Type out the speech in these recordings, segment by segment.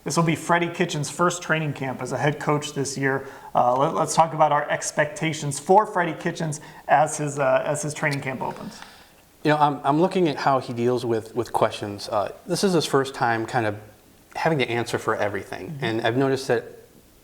This will be Freddie Kitchens' first training camp as a head coach this year. Let's talk about our expectations for Freddie Kitchens as his training camp opens. You know, I'm looking at how he deals with questions. This is his first time kind of having to answer for everything. And I've noticed that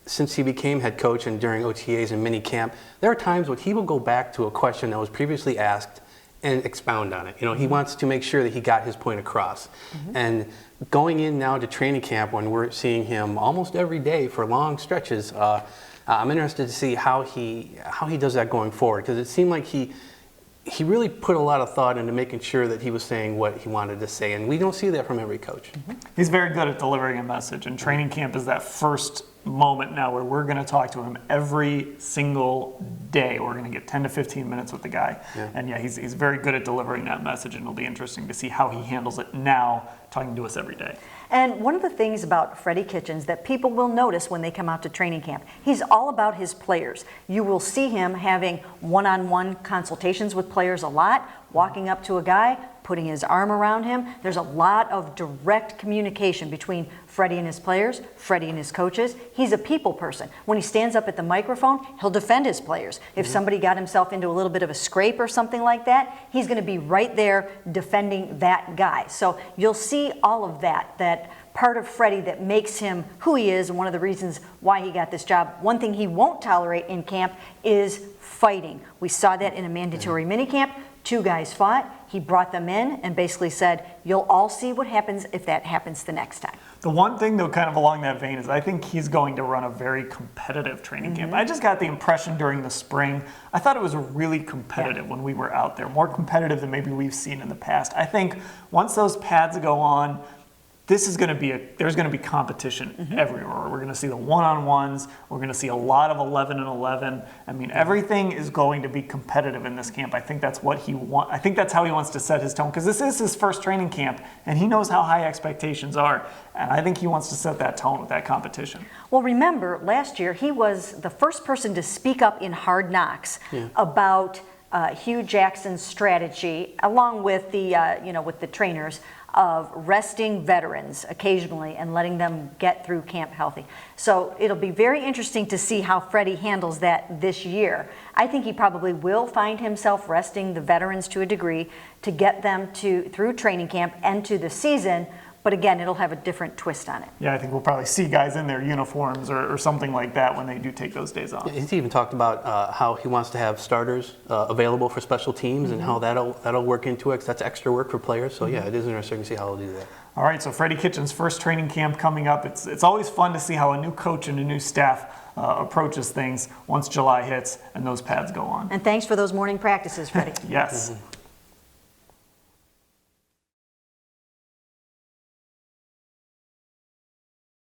since he became head coach and during OTAs and mini camp, there are times when he will go back to a question that was previously asked and expound on it. You know, he wants to make sure that he got his point across. And going in now to training camp when we're seeing him almost every day for long stretches, I'm interested to see how he does that going forward, because it seemed like he really put a lot of thought into making sure that he was saying what he wanted to say, and we don't see that from every coach. He's very good at delivering a message, and training camp is that first moment now where we're going to talk to him every single day. We're going to get 10 to 15 minutes with the guy. And yeah, he's very good at delivering that message, and it'll be interesting to see how he handles it now, talking to us every day. And one of the things about Freddie Kitchens that people will notice when they come out to training camp, he's all about his players. You will see him having one-on-one consultations with players a lot, walking up to a guy, putting his arm around him. There's a lot of direct communication between Freddie and his players, Freddie and his coaches. He's a people person. When he stands up at the microphone, he'll defend his players. If somebody got himself into a little bit of a scrape or something like that, he's going to be right there defending that guy. So you'll see all of that part of Freddie that makes him who he is, and one of the reasons why he got this job. One thing he won't tolerate in camp is fighting. We saw that in a mandatory minicamp. 2 guys fought. He brought them in and basically said, you'll all see what happens if that happens the next time. The one thing, though, kind of along that vein is I think he's going to run a very competitive training camp. I just got the impression during the spring, I thought it was really competitive when we were out there, more competitive than maybe we've seen in the past. I think once those pads go on, there's going to be competition everywhere. We're going to see the one-on-ones. We're going to see a lot of 11 and 11. I mean, everything is going to be competitive in this camp. I think that's what he wants. I think that's how he wants to set his tone, because this is his first training camp, and he knows how high expectations are. And I think he wants to set that tone with that competition. Well, remember, last year he was the first person to speak up in Hard Knocks about Hugh Jackson's strategy, along with the with the trainers, of resting veterans occasionally and letting them get through camp healthy. So it'll be very interesting to see how Freddie handles that this year. I think he probably will find himself resting the veterans to a degree to get them through training camp and to the season. But again, it'll have a different twist on it. Yeah, I think we'll probably see guys in their uniforms or something like that when they do take those days off. He's even talked about how he wants to have starters available for special teams and how that'll work into it, 'cause that's extra work for players. So yeah, it is interesting to see how he'll do that. All right, so Freddie Kitchens' first training camp coming up. It's always fun to see how a new coach and a new staff approaches things once July hits and those pads go on. And thanks for those morning practices, Freddie. Yes.